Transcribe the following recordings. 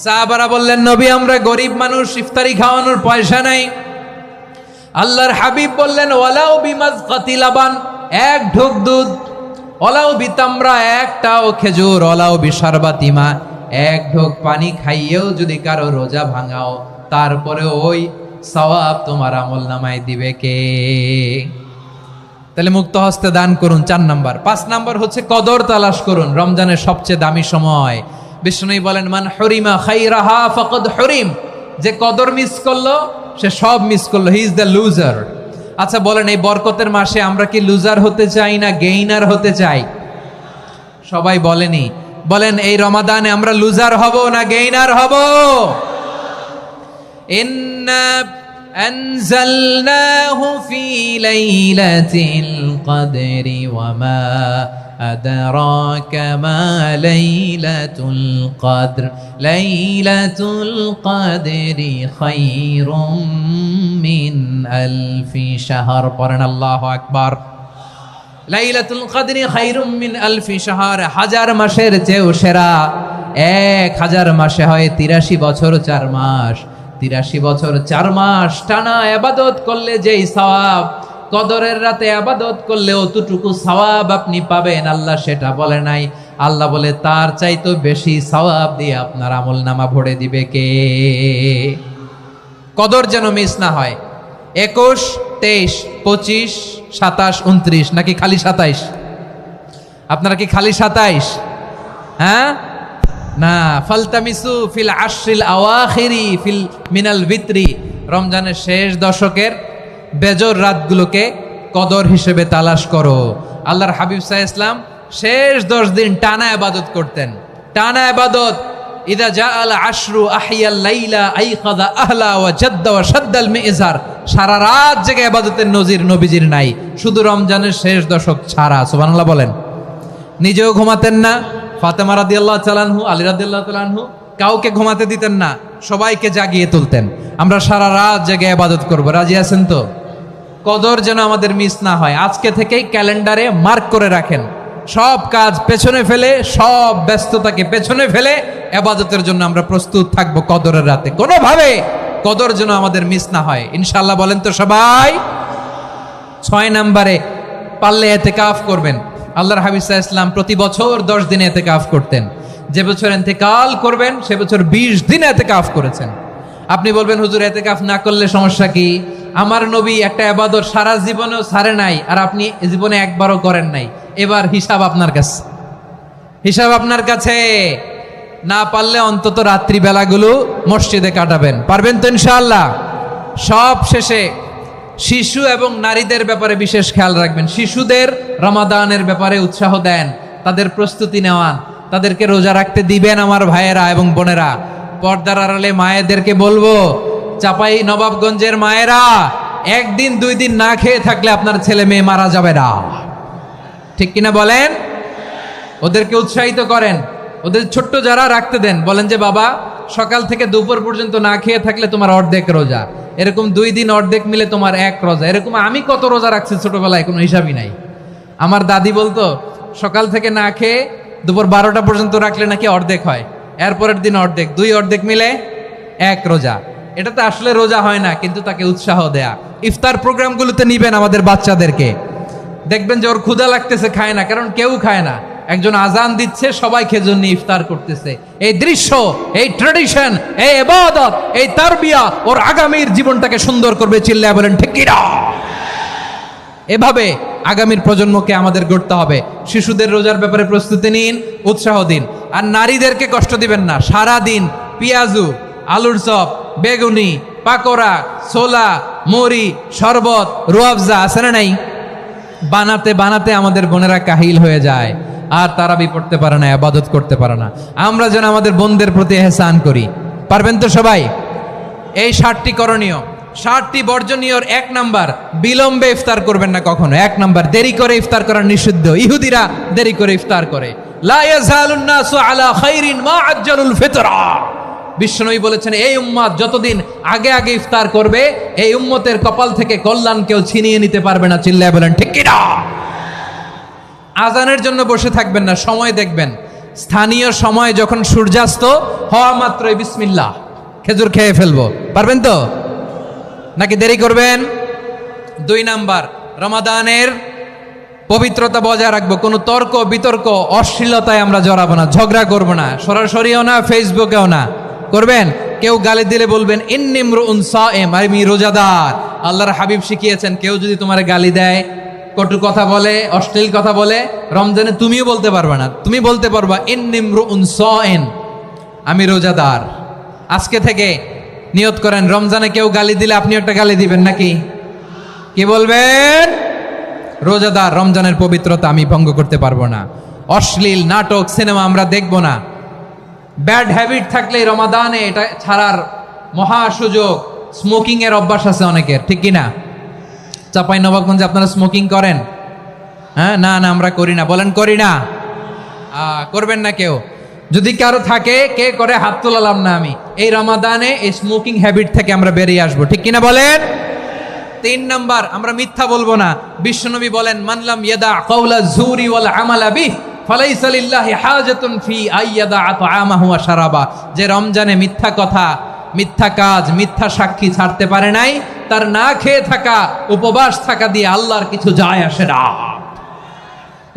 সাহাবারা বললেন, নবী আমরা গরিব মানুষ, ইফতারি খাওয়ানোর পয়সা নাই। আল্লাহর হাবিব বললেন, ওয়ালাউ বিমাজকাতি লাবান, এক ঢোক দুধ, ওয়ালাউ বিতামরা, একটাও খেজুর, ওয়ালাউ বিশারবাতি মা, এক ঢোক পানি খাইয়েও যদি কারো রোজা ভাঙাও, তারপরে ওই সওয়াব তোমার আমলনামায় দিবে কে? তাহলে মুক্ত হস্তে দান করুন, 4 নাম্বার। 5 নাম্বার হচ্ছে কদর তালাশ করুন, রমজানের সবচেয়ে দামি সময়। বিষ্ণু বলেন, মান হরিমা খাইরাহা ফাকাদ হরিম, যে কদর মিস করলো সে সব মিস করলো, হি ইজ দ্য লুজার। আচ্ছা বলেন, এই বরকতের মাসে আমরা কি লুজার হতে চাই না গেইনার হতে চাই? সবাই বলেনি, বলেন এই রমাদানে আমরা লুজার হব না গেইনার হব? ইন্না আনজালনাহু ফি লাইলাতিল কদরি ওয়া মা আদরাকা মা লাইলাতুল কদর, লাইলাতুল কদরি খায়রুম মিন আলফি শাহর। পড়েন আল্লাহু আকবার। লাইলাতুল কদরি খায়রুম মিন আলফি শাহর, 1000 মাসের চেয়েও সেরা। 1000 মাসে হয় 83 বছর 4 মাস। 83 বছর 4 মাস টানা ইবাদত করলে যেই সওয়াব, কদরের রাতে ইবাদত করলে অতটুকু সওয়াব আপনি পাবেন, আল্লাহ সেটা বলে নাই। আল্লাহ বলে তার চাইতে বেশি সওয়াব দিয়ে আপনার আমলনামা ভরে দিবে কে? কদর যেন মিস না হয়। 21, 23, 25, 27, 29 নাকি খালি 27? আপনারা কি খালি 27? হ্যাঁ না, ফালতামিসু ফিল আশরিল আওয়াখিরি ফিল মিনাল ভিতরি, রমজানের শেষ দশকের বেজর রাতগুলোকে কদর হিসেবে তালাশ করো। আল্লাহর হাবিব সাল্লাল্লাহু আলাইহি ওয়াসাল্লাম শেষ 10 দিন টানা ইবাদত করতেন, টানা ইবাদত। ইদা জাআল আশরু আহিয়াল লাইলা আইকাযা আহলা ওয়া জাদ্দা ওয়া শাদ্দাল মিজার, সারা রাত জেগে ইবাদতের নজির নবীজির নাই, শুধু রমজানের শেষ দশক ছাড়া। সুবহানাল্লাহ বলেন। নিজেও ঘুমাতেন না, ফাতেমা রাদিয়াল্লাহু তাআলা আনহু, আলী রাদিয়াল্লাহু তাআলা আনহু কাউকে ঘুমাতে দিতেন না, সবাইকে জাগিয়ে তুলতেন। আমরা সারা রাত জেগে ইবাদত করব, রাজি আছেন তো? কদর যেন আমাদের মিস না হয়। আজকে থেকেই ক্যালেন্ডারে মার্ক করে রাখেন, সব কাজ পেছনে ফেলে, সব ব্যস্ততাকে পেছনে ফেলে ইবাদতের জন্য আমরা প্রস্তুত থাকবো কদরের রাতে। কোনোভাবে কদর যেন আমাদের মিস না হয়, ইনশাআল্লাহ। বলেন তো সবাই। 6 নম্বরে পারলে ইতিকাফ করবেন। আল্লাহর হাবিব সাল্লাল্লাহু আলাইহি ওয়াসাল্লাম প্রতি বছর 10 দিন ইতিকাফ করতেন। যে বছর ইন্তেকাল করবেন সে বছর 20 দিন ইতিকাফ করেছেন। আপনি বলবেন, হুজুর ইতিকাফ না করলে সমস্যা কি? আমার নবী একটা ইবাদত সারা জীবনেও ছাড়ে নাই, আর আপনি জীবনে একবারও করেন নাই। এবার হিসাব আপনার কাছে, হিসাব আপনার কাছে। না পারলে অন্তত রাত্রি বেলাগুলো মসজিদে কাটাবেন, পারবেন তো ইনশাআল্লাহ? সব শেষে শিশু এবং নারীদের ব্যাপারে বিশেষ খেয়াল রাখবেন। শিশুদের রমাদানের ব্যাপারে উৎসাহ দেন, তাদের প্রস্তুতি নেওয়ান, তাদেরকে রোজা রাখতে দিবেন। আমার ভাইয়েরা এবং বোনেরা, পর্দার আড়ালে মায়েদেরকে বলবো, চাপাই নবাবগঞ্জের মায়েরা, 1 দিন 2 দিন না খেয়ে থাকলে আপনার ছেলে মেয়ে মারা যাবে না, ঠিক কিনা বলেন? ওদেরকে উৎসাহিত করেন, ওদের ছোট্ট যারা রাখতে দেন, বলেন যে বাবা সকাল থেকে দুপুর পর্যন্ত না খেয়ে থাকলে তোমার অর্ধেক রোজা, এরকম 2 দিন অর্ধেক মিলে তোমার 1 রোজা। এরকম আমি কত রোজা রাখছি ছোটবেলায়, কোনো হিসাবই নাই। আমার দাদি বলতো সকাল থেকে না খেয়ে দুপুর 12টা পর্যন্ত রাখলে নাকি অর্ধেক হয়, এরপরের দিন অর্ধেক, 2 অর্ধেক মিলে 1 রোজা। এটা তো আসলে রোজা হয় না, কিন্তু তাকে উৎসাহ দেয়া। ইফতার প্রোগ্রামগুলোতে নিবেন আমাদের বাচ্চাদেরকে, দেখবেন যে ওর ক্ষুধা লাগতেছে, খায় না, কারণ কেউ খায় না। একজন আজান দিচ্ছে, সবাই খেজুর নিয়ে ইফতার করতেছে। এই দৃশ্য, এই ট্র্যাডিশন, এই ইবাদত, এই তারবিয়া ওর আগামীর জীবনটাকে সুন্দর করবে। চিল্লায় বলেন ঠিক কি না? এভাবে আগামীর প্রজন্মকে আমাদের গড়তে হবে। শিশুদের রোজার ব্যাপারে প্রস্তুতি নিন, উৎসাহ দিন। আর নারীদেরকে কষ্ট দিবেন না। সারা দিন পেঁয়াজু, আলুর চপ, বেগুনি, পাকোড়া, ছোলা, মুড়ি, শরবত, রুয়াবজা আছে না নাই, বানাতে বানাতে আমাদের বোনেরা কাহিল হয়ে যায়, আর তারাবি পড়তে পারে না, ইবাদত করতে পারে না। আমরা যেন আমাদের বোনদের প্রতি ইহসান করি, পারবেন তো সবাই? এই 7টি করণীয়, 7টি বর্জনীয়র 1 নাম্বার, বিলম্বে ইফতার করবেন না কখনো। 1 নাম্বার, দেরি করে ইফতার করা নিষিদ্ধ। ইহুদিরা দেরি করে ইফতার করে। লা ইয়াজালুন নাসু আলা খাইরিন মা আজ্জালুল ফিতরা। বিশ্বনবী বলেছেন, এই উম্মত যতদিন আগে আগে ইফতার করবে, এই উম্মতের কপাল থেকে কল্যাণ কেউ ছিনিয়ে নিতে পারবে না। চিল্লায় বলেন ঠিক কি না? আজানের জন্য বসে থাকবেন না, সময় দেখবেন। স্থানীয় সময় যখন সূর্যাস্ত হওয়া মাত্রই বিসমিল্লাহ খেজুর খেয়ে ফেলবো, পারবেন তো নাকি দেরি করবেন? 2 নাম্বার, রমাদানের পবিত্রতা বজায় রাখবো, কোনো তর্ক বিতর্ক অশ্লীলতায় আমরা জড়াবো না, ঝগড়া করবো না, সরাসরিও না, ফেসবুকেও না। করবেন? কেউ গালি দিলে বলবেন ইন্নী ইমরুউন সায়েম, আমি রোজাদার। আল্লাহর হাবিব শিখিয়েছেন কেউ যদি তোমার গালি দেয়, কটু কথা বলে, অশ্লীল কথা বলে, রমজানে তুমিও বলতে পারবে না, তুমি বলতে পারবা ইন্নী ইমরুউন সায়েম, আমি রোজাদার। আজকে থেকে নিয়ত করেন, রমজানে কেউ গালি দিলে আপনি একটা গালি দিবেন নাকি? কি বলবেন? রোজাদার, রমজানের পবিত্রতা আমি ভঙ্গ করতে পারবো না। অশ্লীল নাটক সিনেমা আমরা দেখবো না। ব্যাড হ্যাবিট থাকলে রমাদানে এটা ছাড়ার মহা সুযোগ। স্মোকিং এর অভ্যাস আছে অনেকের, ঠিক কিনা? চাঁপাইনবাবগঞ্জে আপনারা স্মোকিং করেন? হ্যাঁ, না না আমরা করি না, বলেন করি না। করবেন না কেউ? যদি কারো থাকে, কে করে হাত তোলালাম না আমি। এই রমাদানে এই স্মোকিং হ্যাবিট থেকে আমরা বেরিয়ে আসবো, ঠিক কিনা বলেন? 3 নাম্বার, আমরা মিথ্যা বলবো না। বিশ্বনবী বলেন মানলাম ইয়াদা কাওলা যুরি ওয়াল আমালা বিহি ফালাইসা লিল্লাহি হাজাতুন ফি আইয়াদা তাআমাহু ওয়া শারাবা। যে রমজানে মিথ্যা কথা, মিথ্যা কাজ, মিথ্যা সাক্ষী ছাড়তে পারে নাই, তার না খেয়ে থাকা, উপবাস থাকা দিয়ে আল্লাহর কিছু যায় আসে না।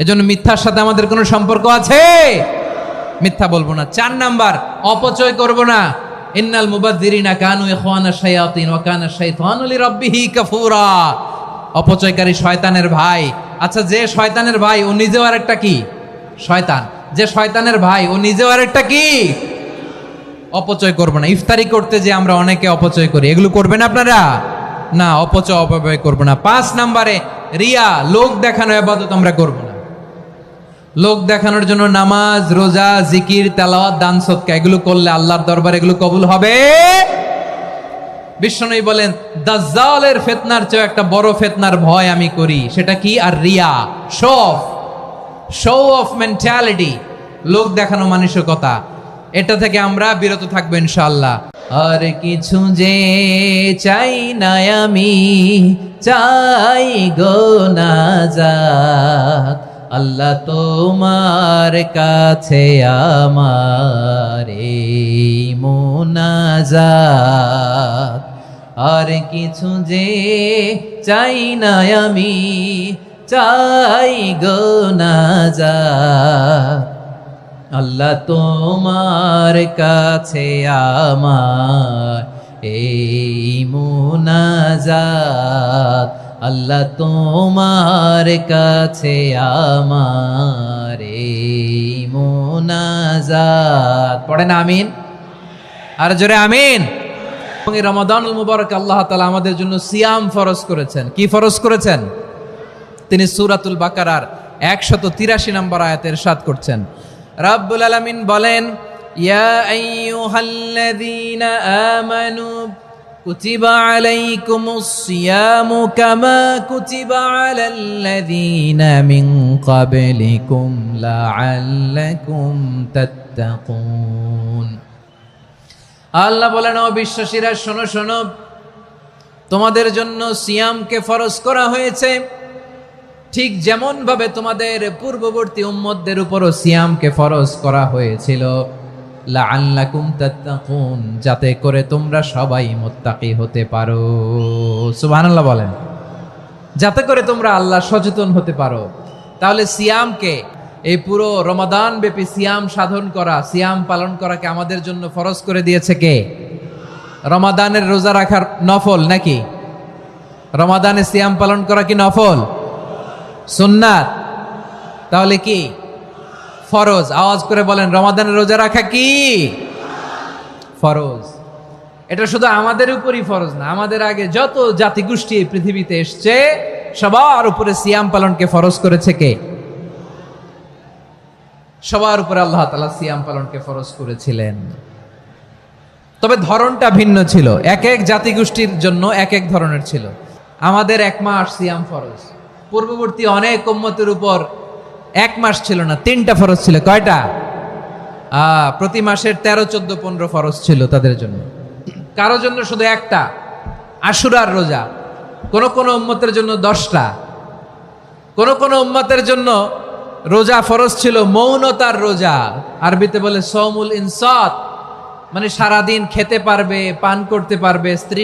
এজন্য মিথ্যার সাথে আমাদের কোনো সম্পর্ক আছে? মিথ্যা বলবো না। 4 নাম্বার, অপচয় করব না। ইন্নাল মুবাযযিরিনা কানু ইখওয়ানা শায়াতিন ওয়া কানা শাইতানু লিরাব্বিহি কাফুরা। অপচয়কারী শয়তানের ভাই। আচ্ছা, যে শয়তানের ভাই ও নিজেও আরেকটা কি? শয়তান। যে শয়তানের ভাই ও নিজেও আরেকটা কি? অপচয় করব না। ইফতারি করতে যে আমরা অনেকে অপচয় করি, এগুলো করবেন আপনারা? না, অপচয় অপব্যয় করব না। 5 নাম্বারে, রিয়া, লোক দেখানো ইবাদত আমরা করব না। লোক দেখানোর জন্য নামাজ, রোজা, জিকির, তেলাওয়াত, দান সদকা এগুলো করলে আল্লাহর দরবারে এগুলো কবুল হবে? বিশ্বনবী বলেন দাজ্জালের ফিতনার চেয়ে একটা বড় ফিতনার ভয় আমি করি, সেটা কি? আর রিয়া, শো অফ মেন্টালিটি, লোক দেখানো মানসিকতা। এটা থেকে আমরা বিরত থাকবো ইনশাআল্লাহ। আর কিছু যে চাই না আমি, চাই গো নাজাত, আল্লাহ তোমার কাছে আমার এই মুনাজাত। আর কিছু যে চাই না আমি, চাই গো নাজাত, আল্লাহ তোমার কাছে আমার এই মুনাজাত, আল্লাহ তোমার কাছে আমার এই মুনাজাত। পড়েন আমিন, আর জোরে আমিন। এই রমাদানুল মুবারক আল্লাহ তাআলা আমাদের জন্য সিয়াম ফরজ করেছেন। কি ফরজ করেছেন? তিনি সূরাতুল বাকারার 183 নম্বর আয়াতে ইরশাদ করছেন, রাব্বুল আলামিন বলেন, ইয়া আইয়ুহাল্লাযীনা আমানু কুতিবা আলাইকুমুস সিয়ামু কামা কুতিবা আলাল্লাযীনা মিন ক্বাবলিকুম লাআল্লাকুম তাত্তাকুন। আল্লাহ বলেন, ও বিশ্বাসীরা শোনো শোনো, তোমাদের জন্য সিয়ামকে ফরজ করা হয়েছে, ঠিক যেমন ভাবে তোমাদের পূর্ববর্তী উম্মতদের উপরও সিয়ামকে ফরজ করা হয়েছিল, লাআল্লাকুম তাত্তাকুন, যাতে করে তোমরা সবাই মুত্তাকি হতে পারো। সুবহানাল্লাহ বলেন, যাতে করে তোমরা আল্লাহ সচেতন হতে পারো। তাহলে সিয়ামকে, এই পুরো রমাদান ব্যাপী সিয়াম সাধন করা, সিয়াম পালন করাকে আমাদের জন্য ফরজ করে দিয়েছে কে? রমাদানের রোজা রাখার নফল নাকি? রমাদানে সিয়াম পালন করা কি নফল? সুন্নাত। তাহলে কি ফরজ? আওয়াজ করে বলেন, রমাদানের রোজা রাখা কি ফরজ? এটা শুধু আমাদের উপরই ফরজ না, আমাদের আগে যত জাতিগোষ্ঠী এই পৃথিবীতে এসছে সবার উপরে সিয়াম পালনকে ফরজ করেছে কে? সবার উপরে আল্লাহ তাআলা সিয়াম পালনকে ফরজ করেছিলেন। তবে ধরনটা ভিন্ন ছিল, এক এক জাতিগোষ্ঠীর জন্য এক এক ধরনের ছিল। আমাদের 1 মাস সিয়াম ফরজ, পূর্ববর্তী অনেক উম্মতের উপর 1 মাস ছিল না, 3টা ফরজ ছিল। কয়টা? প্রতি মাসের 13, 14, 15 ফরজ ছিল তাদের জন্য। কারো জন্য শুধু একটা, আশুরার রোজা। কোন কোন উম্মতের জন্য 10টা, কোন কোন উম্মতের জন্য রোজা ফরজ ছিল মৌনতার রোজা, আরবিতে বলে সৌমুল ইনসাত, মানে সারাদিন খেতে পারবে, পান করতে পারবে, স্ত্রী